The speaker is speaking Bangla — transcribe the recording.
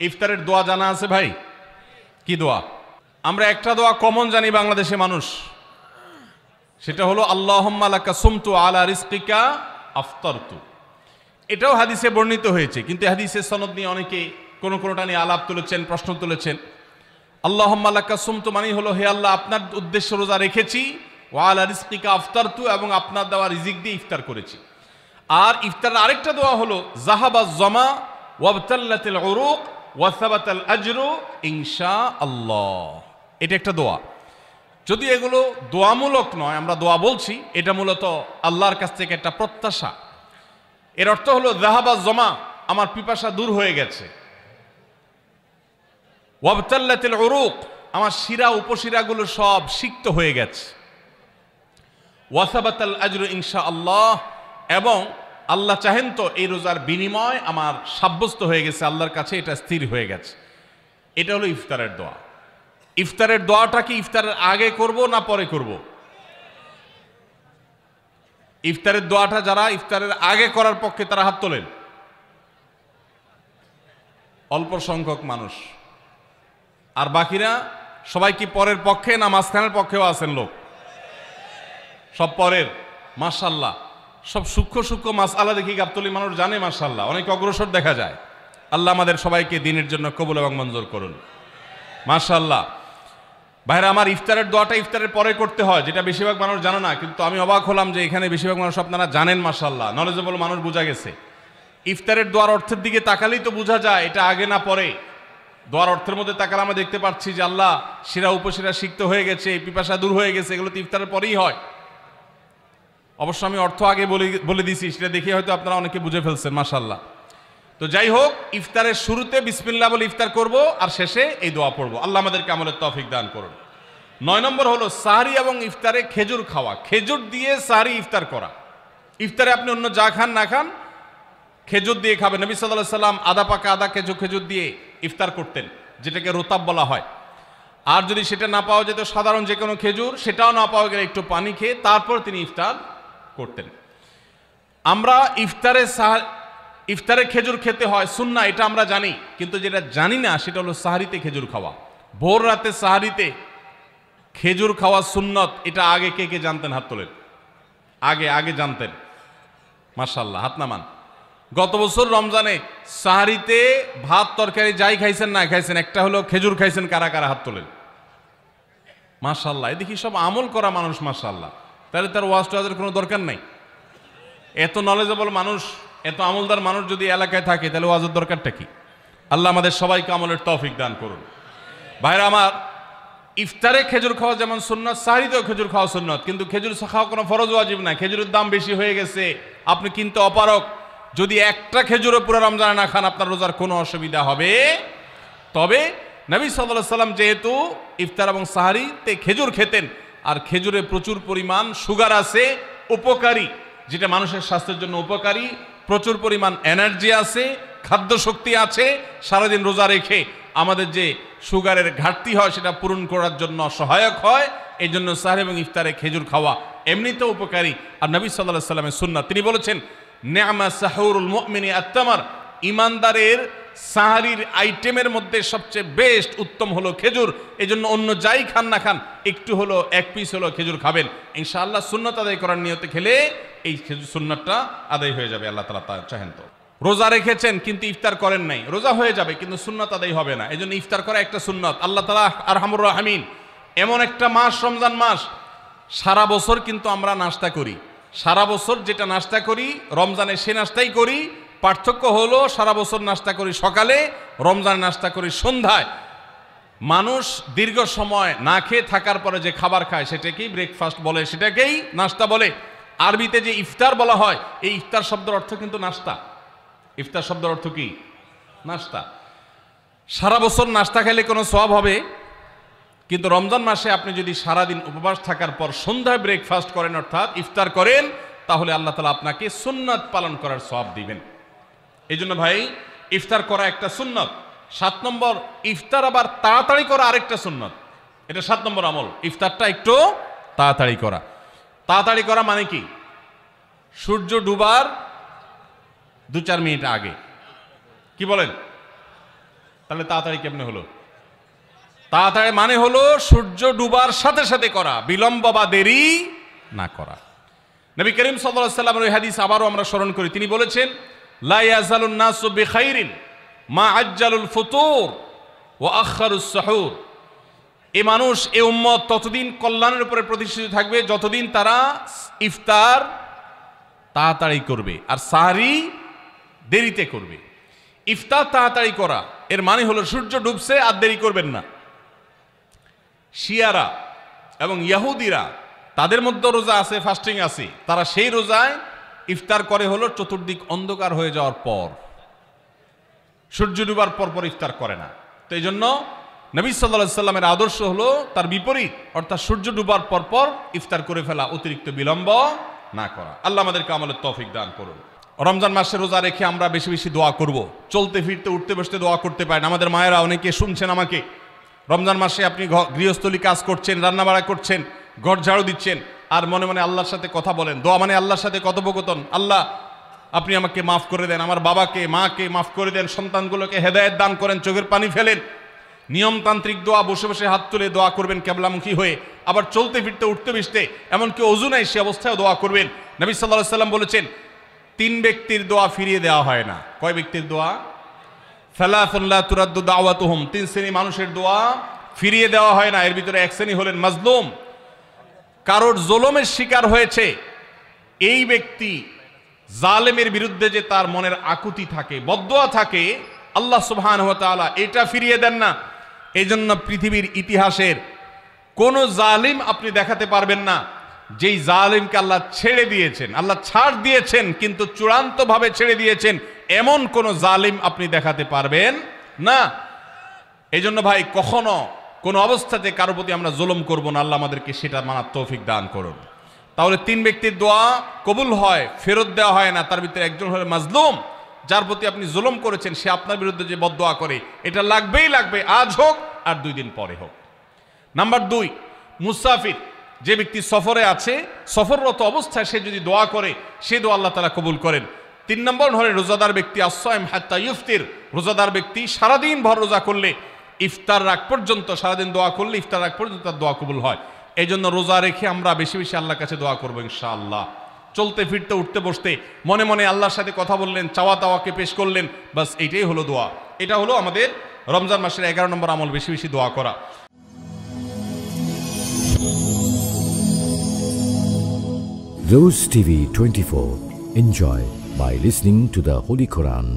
ইফতারের দোয়া জানা আছে ভাই? কি দোয়া? আমরা একটা দোয়া কমন জানি বাংলাদেশে মানুষ, সেটা হলো আল্লাহুম্মা লাকা সুমতু আলা রিজকিকা আফতারতু। এটাও হাদিসে বর্ণিত হয়েছে, কিন্তু হাদিসের সনদ নিয়ে অনেকে কোনোটা নিয়ে আলাপ তুলেছেন, প্রশ্ন তুলেছেন। আল্লাহুম্মা লাকা সুমতু মানে হলো, হে আল্লাহ, আপনার উদ্দেশ্যে রোজা রেখেছি, ওয়া আলা রিজকিকা আফতারতু, এবং আপনার দেওয়া রিজিক দিয়ে ইফতার করেছি। আর ইফতারের আরেকটা দোয়া হলো যাহাবাজ জামা ওয়াবতাল্লাতিল উরুক ওয়া সাবাতাল আজরু ইনশাআল্লাহ। এটা একটা দোয়া। যদি এগুলো দোয়ামূলক নয়, আমরা দোয়া বলছি, এটা মূলত আল্লাহর কাছ থেকে একটা প্রত্যাশা। এর অর্থ হলো যাহাবাজ জামা, আমার পিপাসা দূর হয়ে গেছে। ওয়াবতাল্লাতিল উরুক, আমার শিরা উপশিরাগুলো সব সিক্ত হয়ে গেছে। ওয়া সাবাতাল আজরু ইনশাআল্লাহ, এবং আল্লাহ চাহেন তো এই রোজার বিনিময় আমার সাব্যস্ত হয়ে গেছে আল্লাহর কাছে, এটা স্থির হয়ে গেছে। এটা হলো ইফতারের দোয়া। ইফতারের দোয়াটা কি ইফতারের আগে করব না পরে করব? ইফতারের দোয়াটা যারা ইফতারের আগে করার পক্ষে তারা হাত তোলেন। অল্প সংখ্যক মানুষ। আর বাকিরা সবাই কি পরের পক্ষে না মাঝখানের পক্ষেও আছেন লোক? সব পরের। মাশাআল্লাহ, সব সূক্ষ্ম সূক্ষ্ম মাসআলা দেখি গাবতলী মানুষ জানে, মাশাআল্লাহ, অনেক অগ্রসর দেখা যায়। আল্লাহ আমাদের সবাইকে দিনের জন্য কবুল এবং মঞ্জুর করুন, মাশাআল্লাহ। ভাইরা আমার, ইফতারের দোয়াটা ইফতারের পরে করতে হয়, যেটা বেশিরভাগ মানুষ জানে না। কিন্তু আমি অবাক হলাম যে এখানে বেশিরভাগ মানুষ আপনারা জানেন, মাশাআল্লাহ, নলেজেবল মানুষ, বোঝা গেছে। ইফতারের দোয়ার অর্থের দিকে তাকালেই তো বোঝা যায় এটা আগে না পরে। দোয়ার অর্থের মধ্যে তাকালে আমরা দেখতে পাচ্ছি যে আল্লাহ শিরা উপশিরা সিক্ত হয়ে গেছে, পিপাসা দূর হয়ে গেছে, এগুলো তো ইফতারের পরেই হয়। অবশ্য আমি অর্থ আগে বলে দিছি, সেটা দেখে হয়তো আপনারা অনেকে বুঝে ফেলছেন, মাশাআল্লাহ। তো যাই হোক, ইফতারের শুরুতে বিসমিল্লাহ বলে ইফতার করব, আর শেষে এই দোয়া পড়ব। আল্লাহ আমাদেরকে আমলের তৌফিক দান করুন। 9 নম্বর হলো সাহরি এবং ইফতারে খেজুর খাওয়া। খেজুর দিয়ে সাহরি ইফতার করা। ইফতারে আপনি অন্য যা খান না খান, খেজুর দিয়ে খাবেন। নবী সাল্লাল্লাহু আলাইহি সাল্লাম আদা পাকা আদা খেজুর দিয়ে ইফতার করতেন, যেটাকে রোতাব বলা হয়। আর যদি সেটা না পাওয়া যেত, সাধারণ যে কোনো খেজুর, সেটাও না পাওয়া গেলে একটু পানি খেয়ে তারপর তিনি ইফতার করতেন। আমরা ইফতারে খেজুর খেতে হয় সুন্নাহ, এটা আমরা জানি, কিন্তু যেটা জানি না সেটা হলো সাহরিতে খেজুর খাওয়া। ভোর রাতে সাহরিতে খেজুর খাওয়া সুন্নত। এটা আগে কে কে জানতেন? হাত তোলেন। আগে জানতেন, মাশাআল্লাহ, হাত নামান। গত বছর রমজানে সাহরিতে ভাত তরকারি যাই খাইছেন না খাইছেন, একটা হলো খেজুর খাইছেন, কারা কারা হাত তোলেন? মাশাআল্লাহ, দেখি সব আমল করা মানুষ, মাশাআল্লাহ। তাহলে তার ওয়াজ টোয়াজের কোনো দরকার নাই। এত নলেজেবল মানুষ, এত আমলদার মানুষ যদি এলাকায় থাকে, তাহলে ওয়াজের দরকারটা কি? আল্লাহ আমাদের সবাইকে আমলের তৌফিক দান করুন। ভাইরা আমার, ইফতারে খেজুর খাওয়া যেমন সুন্নাত, সাহরিতেও খেজুর খাওয়া সুন্নাত, কিন্তু খেজুর খাওয়া কোনো ফরজ ওয়াজিব না। খেজুরের দাম বেশি হয়ে গেছে, আপনি কিনতে অপারগ। যদি একটা খেজুরও পুরো রমজানে না খান, আপনার রোজার কোনো অসুবিধা হবে। তবে নবী সাল্লাল্লাহু আলাইহি সাল্লাম যেহেতু ইফতার এবং সাহরিতে খেজুর খেতেন, আর খেজুরে প্রচুর পরিমাণ সুগার আছে, উপকারী, যেটা মানুষের স্বাস্থ্যের জন্য উপকারী, প্রচুর পরিমাণ এনার্জি আছে, খাদ্য শক্তি আছে, সারাদিন রোজা রেখে আমাদের যে সুগারের ঘাটতি হয় সেটা পূরণ করার জন্য সহায়ক হয়। এই জন্য সাহরি এবং ইফতারে খেজুর খাওয়া এমনিতেও উপকারী। আর নবী সাল্লাল্লাহু আলাইহি সাল্লামের সুন্নাত, তিনি বলেছেন, নি'মা সাহুরুল মুমিনি আত-তামার, ইমানদারের সাহারির আইটেমের মধ্যে সবচেয়ে বেস্ট উত্তম হলো খেজুর। এই জন্য অন্য যাই খান না খান, একটু হলো, এক পিস হলো খেজুর খাবেন, ইনশাআল্লাহ। সুন্নাত আদায় করার নিয়তে খেলে এই খেজুর সুন্নাতটা আদায় হয়ে যাবে, আল্লাহ তাআলা তা চাহেন তো। রোজা রেখেছেন কিন্তু ইফতার করেন নাই, রোজা হয়ে যাবে কিন্তু সুন্নাত আদায় হবে না। এই জন্য ইফতার করা একটা সুন্নাত। আল্লাহ তাআলা আরহামুর রাহিমিন, এমন একটা মাস রমজান মাস, সারা বছর কিন্তু আমরা নাস্তা করি। সারা বছর যেটা নাস্তা করি, রমজানে সে নাস্তাই করি। পার্থক্য হলো সারা বছর নাস্তা করি সকালে, রমজানে নাস্তা করি সন্ধ্যায়। মানুষ দীর্ঘ সময় না খেয়ে থাকার পরে যে খাবার খায় সেটাকেই ব্রেকফাস্ট বলে, সেটাকেই নাস্তা বলে। আরবিতে যে ইফতার বলা হয়, এই ইফতার শব্দের অর্থ কিন্তু নাস্তা। ইফতার শব্দের অর্থ কি? নাস্তা। সারা বছর নাস্তা খেলে কোনো সওয়াব হবে, কিন্তু রমজান মাসে আপনি যদি সারাদিন উপবাস থাকার পর সন্ধ্যায় ব্রেকফাস্ট করেন, অর্থাৎ ইফতার করেন, তাহলে আল্লাহ তাআলা আপনাকে সুন্নাত পালন করার সওয়াব দিবেন। এই জন্য ভাই, ইফতার করা একটা সুন্নাত। 7 নম্বর, ইফতার আবার তাড়াতাড়ি করা আরেকটা সুন্নাত। এটা 7 নম্বর আমল, ইফতারটা একটু তাড়াতাড়ি করা। তাড়াতাড়ি করা মানে কি? সূর্য ডুবার 2-4 মিনিট আগে। কি বলেন? তাহলে তাড়াতাড়ি কেমনে হলো? তাড়াতাড়ি মানে হলো সূর্য ডুবার সাথে সাথে করা, বিলম্ব বা দেরি না করা। নবী করিম সাল্লাল্লাহু আলাইহি ওয়াসাল্লামের ওই হাদিস আবারও আমরা স্মরণ করি। তিনি বলেছেন, লা ইয়াজালুন নাসু বিখাইরিন মা আজ্জালুল ফুতুর ওয়া আখারুস সুহুর। এই মানুষ, এই উম্মত ততদিন কল্যাণের উপরে প্রতিষ্ঠিত থাকবে যতদিন তারা ইফতার তাড়াতাড়ি করবে আর সাহরি দেরিতে করবে। ইফতার তাড়াতাড়ি করা এর মানে হলো সূর্য ডুবছে আর দেরি করবেন না। শিয়ারা এবং ইহুদিরা তাদের মধ্যে রোজা আছে, ফাস্টিং আছে, তারা সেই রোজায় ইফতার করে হলো চতুর্দিক অন্ধকার হয়ে যাওয়ার পর, সূর্য ডুবার পর পর ইফতার করে না। তো এই জন্য নবী সাল্লাল্লাহু আলাইহি সাল্লামের আদর্শ হলো তার বিপরীত, অর্থাৎ সূর্য ডুবার পর পর ইফতার করে ফেলা, অতিরিক্ত বিলম্ব না করা। আল্লাহ আমাদেরকে আমলের তৌফিক দান করুন। রমজান মাসে রোজা রেখে আমরা বেশি বেশি দোয়া করব। চলতে ফিরতে উঠতে বসতে দোয়া করতে পারেন। আমাদের মায়েরা অনেকে শুনছেন আমাকে, রমজান মাসে আপনি গৃহস্থলী কাজ করছেন, রান্নাবাড়া করছেন, ঘর ঝাড়ু দিচ্ছেন, আর মনে মনে আল্লাহর সাথে কথা বলেন। দোয়া মানে আল্লাহর সাথে কথোপকথন। আল্লাহ আপনি আমাকে মাফ করে দেন, আমার বাবাকে মাকে মাফ করে দেন, সন্তানগুলোকে হেদায়েত দান করেন, চোখের পানি ফেলেন। নিয়মতান্ত্রিক দোয়া, বসে বসে হাত তুলে দোয়া করবেন কেবলামুখী হয়ে। আবার চলতে ফিরতে উঠতে বসতে, এমনকি ওযু নাই সে অবস্থায় দোয়া করবেন। নবী সাল্লাল্লাহু আলাইহি সাল্লাম বলেছেন, 3 ব্যক্তির দোয়া ফিরিয়ে দেওয়া হয় না। কয় ব্যক্তির দোয়া? সালাসুন লা তুরাদ্দু দাওয়াতুহুম, 3 শ্রেণী মানুষের দোয়া ফিরিয়ে দেওয়া হয় না। এর ভিতরে এক শ্রেণী হলেন মাজলুম, কারোর জুলুমের শিকার হয়েছে। এই ব্যক্তি জালেমের বিরুদ্ধে যে তার মনের আকুতি থাকে, বদদোয়া থাকে, আল্লাহ সুবহানাহু ওয়া তাআলা এটা ফিরিয়ে দেন না। এই জন্য পৃথিবীর ইতিহাসের কোন জালিম আপনি দেখাতে পারবেন না যেই জালিমকে আল্লাহ ছেড়ে দিয়েছেন, আল্লাহ ছাড় দিয়েছেন কিন্তু চূড়ান্তভাবে ছেড়ে দিয়েছেন, এমন কোন জালিম আপনি দেখাতে পারবেন না। এই জন্য ভাই, কখনো কোন অবস্থাতে কারো প্রতি আমরা জুলুম করব না। আল্লাহ আমাদেরকে সেটা মানার তৌফিক দান করুন। তাহলে 3 ব্যক্তির দোয়া কবুল হয়, ফেরত দেওয়া হয় না। তার ভিতরে একজন হলো মাজলুম, যার প্রতি আপনি জুলুম করেছেন, সে আপনার বিরুদ্ধে যে বদদোয়া করে, এটা লাগবেই লাগবে, আজ হোক আর 2 দিন পরে হোক। নাম্বার 2, মুসাফির, যে ব্যক্তি সফরে আছে, সফররত অবস্থায় সে যদি দোয়া করে, সে দোয়া আল্লাহ তাআলা কবুল করেন। 3 নম্বর হলো রোজাদার ব্যক্তি, as-সাইম হাত্তা ইফতির, রোজাদার ব্যক্তি সারাদিন ভর রোজা করলে ইফতার রাগ পর্যন্ত, সারাদিন দোয়া করলে ইফতার রাগ পর্যন্ত তার দোয়া কবুল হয়। এই জন্য রোজা রেখে আমরা বেশি বেশি আল্লাহর কাছে দোয়া করবো ইনশাআল্লাহ। চলতে ফিরতে উঠতে বসতে মনে মনে আল্লাহর সাথে কথা বললেন, চাওয়া তাওয়াকে পেশ করলেন, বাস এইটাই হলো দোয়া। এটা হলো আমাদের রমজান মাসের 11 নম্বর আমল, বেশি বেশি দোয়া করা। Rose TV 24. Enjoy by listening to the Holy Quran.